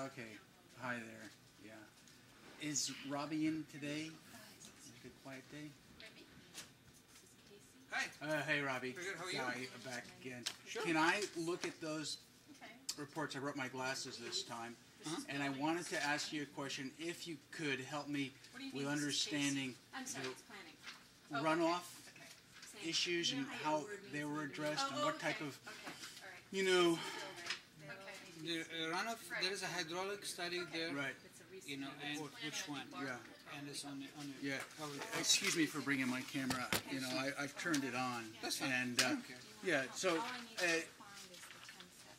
Okay. Hi there. Yeah. Is Rabi in today? Is it a quiet day? Hi. Hey, Rabi. Very good. How are you? Sorry, back again. Sure. Can I look at those reports? I brought my glasses this time. And I wanted to ask you a question. If you could help me with understanding the runoff issues and how they were addressed and what type of, you know... The runoff, there is a hydraulic study there. Right. You know, and which one? Yeah. And it's on the Yeah. cover. Excuse me for bringing my camera. You know, I've turned it on. That's fine. And I don't care. yeah. So,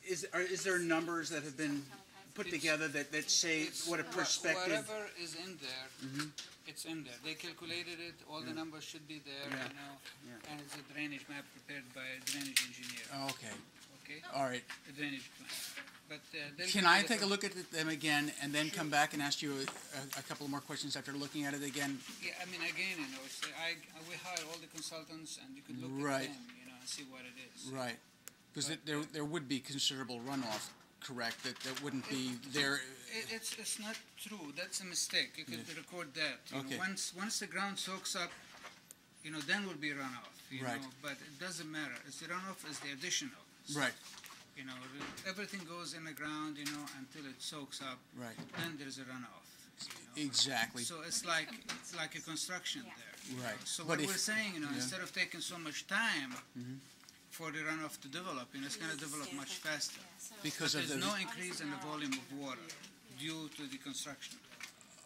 is there numbers that have been put together that say what a perspective? Whatever is in there, it's in there. They calculated it. All the numbers should be there. Yeah. You know, Yeah. and it's a drainage map prepared by a drainage engineer. Okay. Okay. All right. A drainage plan. But Can I take a look at them again and then come back and ask you a couple more questions after looking at it again? Yeah, I mean, again, you know, it's, we hire all the consultants, and you could look Right. at them, you know, and see what it is. Right. Because there would be considerable runoff, correct? That wouldn't be there. It's not true. That's a mistake. You could record that. You Okay. know, once the ground soaks up, you know, then will be runoff. You Right. know, but it doesn't matter. It's the runoff is the additional. Right. You know, everything goes in the ground, you know, until it soaks up. Right. Then there's a runoff. You know? Exactly. So it's like a construction there. Right. So But what we're saying, you know, yeah. instead of taking so much time for the runoff to develop, you know, it's going to develop much faster. Because But of there's the no increase in the volume of water due to the construction.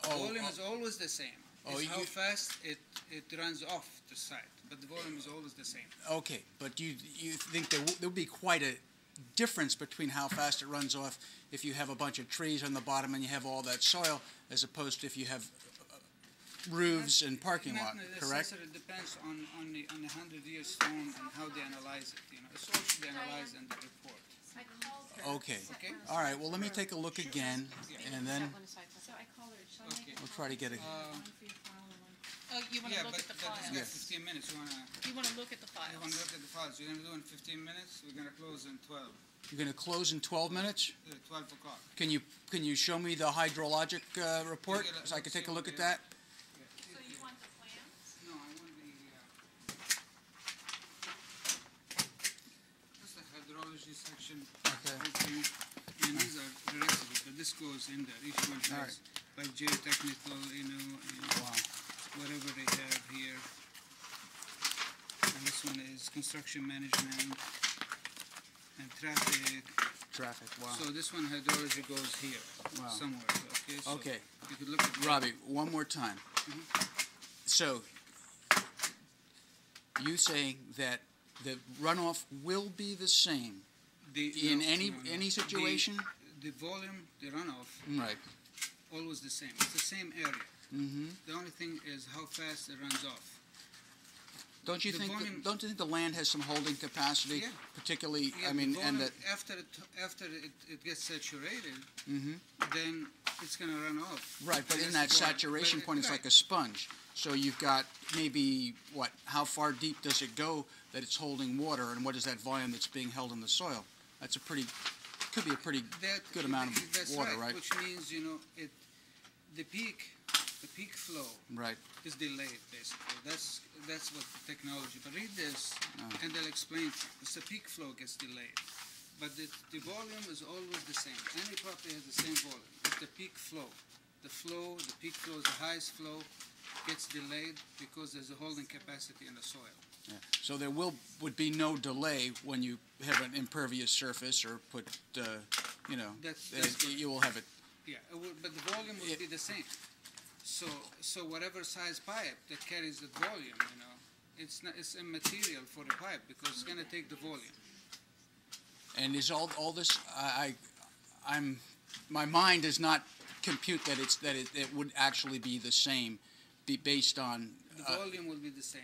Oh, Volume is always the same. Oh, It's how you- fast it runs off the site, but the volume is always the same. okay, but you think there would be quite a difference between how fast it runs off if you have a bunch of trees on the bottom and you have all that soil, as opposed to if you have roofs and parking lot, correct? It depends on the 100-year stone and how they analyze it. You know, it's all should be analyzed in the report. Okay. Okay. All right. Well, let me take a look again, and then Okay. we'll try to get it. Oh, you want to Yeah, look but at the it's files? got Yes. 15 minutes. You want to look at the You want files? to look at the files. You're going to do in 15 minutes. We're going to close in 12. You're going to close in 12 minutes. 12 o'clock. Can you show me the hydrologic report so I can take a look at that? So you want the plans? No, I want the. That's the hydrology section. Okay. And these are the rest of it, but this goes in there. Each one All has like geotechnical, you know, and Wow. whatever they have here. And this one is construction management and traffic. Traffic. Wow. So this one hydrology goes here Wow. somewhere. Okay. So Okay. You could look at that. Rabi, one more time. So, you saying that the runoff will be the same in No, any no, no. any situation? The volume, the runoff, Right. always the same. It's the same area. Mm-hmm. The only thing is how fast it runs off. Don't you The think? volume- Don't you think the land has some holding capacity, Yeah. particularly? Yeah, I mean, the and volume, that. after it gets saturated, Mm-hmm. then it's going to run off. Right, but And in that's that the volume. saturation But point, it's right. like a sponge. So you've got maybe what? How far deep does it go that it's holding water, and what is that volume that's being held in the soil? That's a pretty. Could be a pretty good amount of That's water, right? right? Which means, you know, the peak flow Right. is delayed, basically. That's what the technology. But read this, Oh. and they'll explain. It's the peak flow gets delayed, but the volume is always the same. Any property has the same volume. It's the peak flow. The peak flow is the highest flow, gets delayed because there's a holding capacity in the soil. Yeah. So there would be no delay when you have an impervious surface or put, you know, That's correct. you will have it. Yeah, but the volume will be the same. So whatever size pipe that carries the volume, you know, it's immaterial for the pipe because it's going to take the volume. And is all this? My mind does not compute that it would actually be the same, based on. The volume will be the same,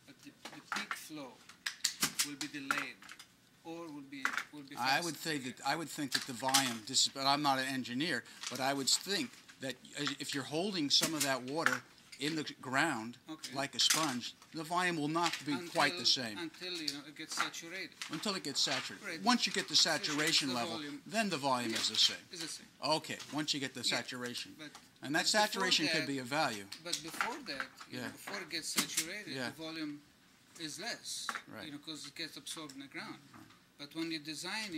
but the peak flow will be delayed, or will be faster. I would think that the volume. But I'm not an engineer. But I would think that if you're holding some of that water in the ground, Okay. like a sponge, the volume will not be quite the same Until, it gets saturated. until it gets saturated. Right. Once you get the saturation the level, volume. then the volume is the same. It's the same. Okay, once you get the Yeah, saturation. But, And that but before saturation could that- be a value. but before that, Yeah. before it gets saturated, Yeah. the volume is less, Right. because it gets absorbed in the ground. But when you design,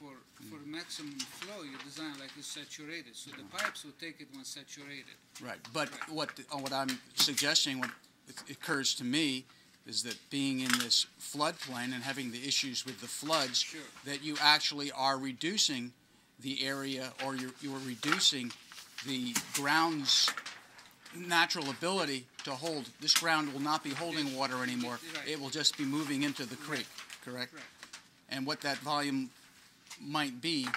for maximum flow, you design like it's saturated. So the pipes will take it when saturated. Right, but what I'm suggesting, what occurs to me, is that being in this floodplain and having the issues with the floods, Sure. that you actually are reducing the area, or you are reducing the ground's natural ability to hold. This ground will not be holding water anymore. Right. It will just be moving into the creek, correct? Right. And what that volume might be,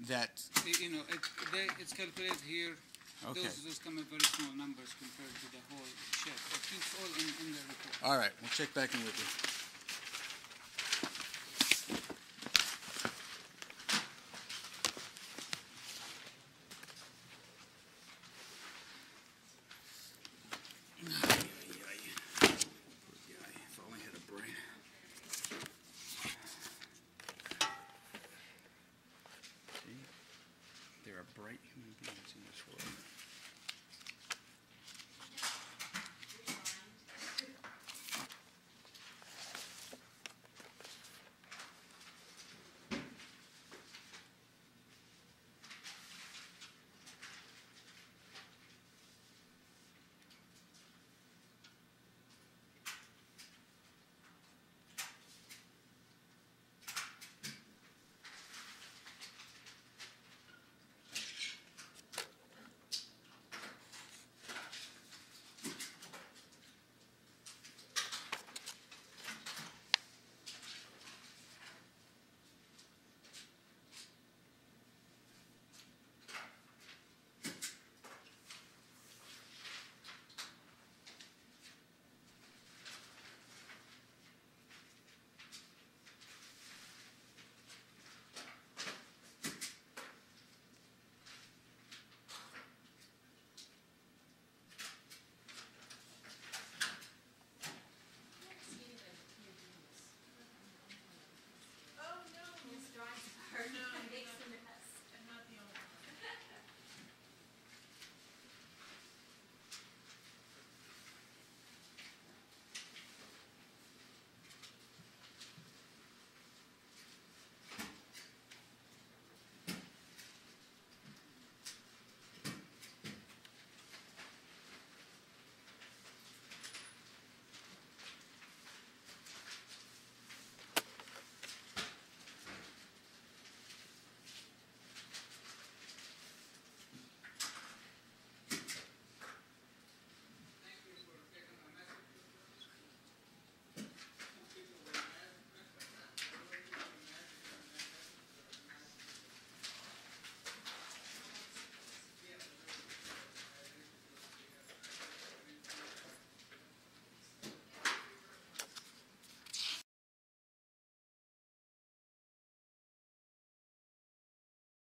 that, It's calculated here. okay. Those come in very small numbers compared to the whole shed. But it's all in the report. All right, we'll check back in with you. If I only had a brain. See? There are bright human beings in this world.